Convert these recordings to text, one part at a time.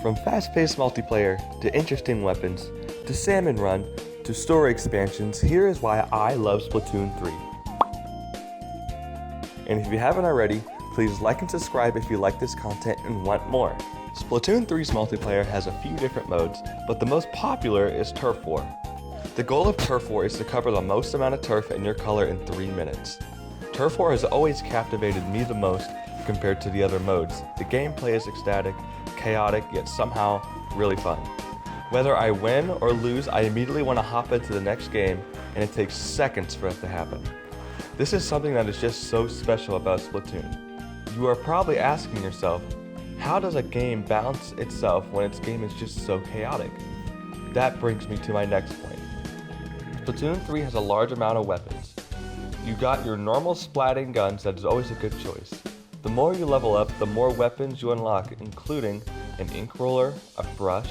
From fast-paced multiplayer, to interesting weapons, to Salmon Run, to story expansions, here is why I love Splatoon 3. And if you haven't already, please like and subscribe if you like this content and want more. Splatoon 3's multiplayer has a few different modes, but the most popular is Turf War. The goal of Turf War is to cover the most amount of turf in your color in 3 minutes. Turf War has always captivated me the most compared to the other modes. The gameplay is ecstatic, chaotic, yet somehow really fun. Whether I win or lose, I immediately want to hop into the next game, and it takes seconds for it to happen. This is something that is just so special about Splatoon. You are probably asking yourself, how does a game balance itself when its game is just so chaotic? That brings me to my next point. Splatoon 3 has a large amount of weapons. You got your normal splatting guns, that is always a good choice. The more you level up, the more weapons you unlock, including an ink roller, a brush,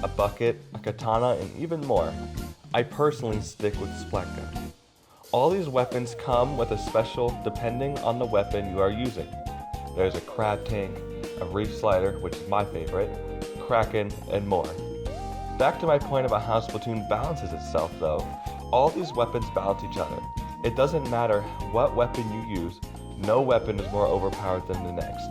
a bucket, a katana, and even more. I personally stick with Splat Gun. All these weapons come with a special depending on the weapon you are using. There's a crab tank, a reef slider, which is my favorite, kraken, and more. Back to my point about how Splatoon balances itself though, all these weapons balance each other. It doesn't matter what weapon you use, no weapon is more overpowered than the next.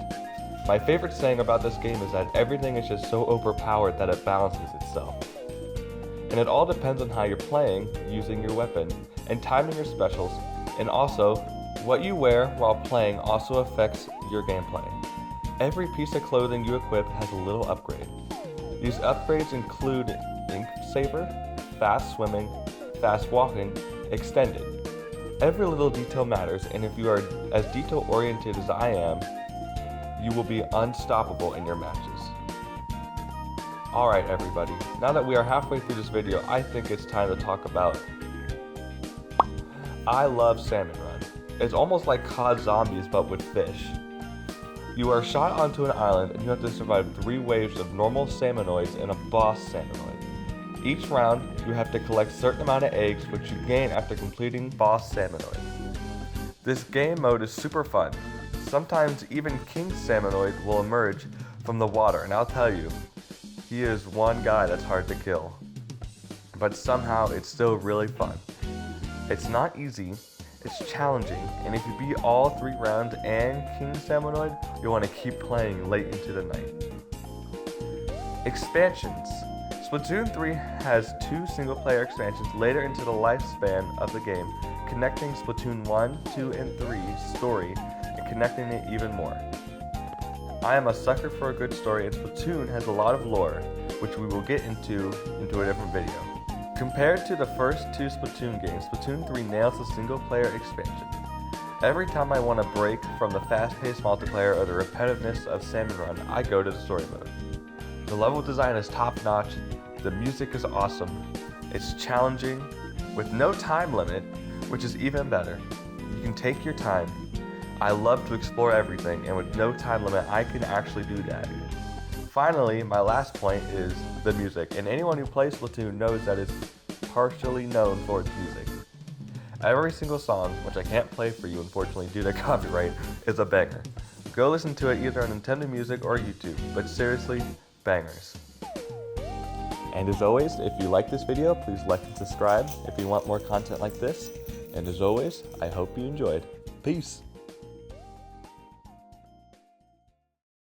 My favorite saying about this game is that everything is just so overpowered that it balances itself. And it all depends on how you're playing, using your weapon, and timing your specials, and also, what you wear while playing also affects your gameplay. Every piece of clothing you equip has a little upgrade. These upgrades include Ink Saver, Fast Swimming, Fast Walking, Extended. Every little detail matters, and if you are as detail-oriented as I am, you will be unstoppable in your matches. Alright everybody, now that we are halfway through this video, I think it's time to talk about... I love Salmon Run. It's almost like COD Zombies but with fish. You are shot onto an island and you have to survive 3 waves of normal salmonoids and a boss salmonoid. Each round, you have to collect a certain amount of eggs which you gain after completing boss salmonoid. This game mode is super fun. Sometimes even King Salmonoid will emerge from the water, and I'll tell you, he is one guy that's hard to kill. But somehow it's still really fun. It's not easy, it's challenging, and if you beat all 3 rounds and King Salmonoid, you'll want to keep playing late into the night. Expansions. Splatoon 3 has 2 single-player expansions later into the lifespan of the game, connecting Splatoon 1, 2, and 3's story and connecting it even more. I am a sucker for a good story, and Splatoon has a lot of lore, which we will get into a different video. Compared to the first 2 Splatoon games, Splatoon 3 nails the single-player expansion. Every time I want to break from the fast-paced multiplayer or the repetitiveness of Salmon Run, I go to the story mode. The level design is top-notch, the music is awesome, it's challenging, with no time limit, which is even better. You can take your time. I love to explore everything, and with no time limit, I can actually do that. Finally, my last point is the music, and anyone who plays Splatoon knows that it's partially known for its music. Every single song, which I can't play for you unfortunately due to copyright, is a banger. Go listen to it either on Nintendo Music or YouTube, but seriously, bangers. And as always, if you like this video, please like and subscribe if you want more content like this. And as always, I hope you enjoyed. Peace!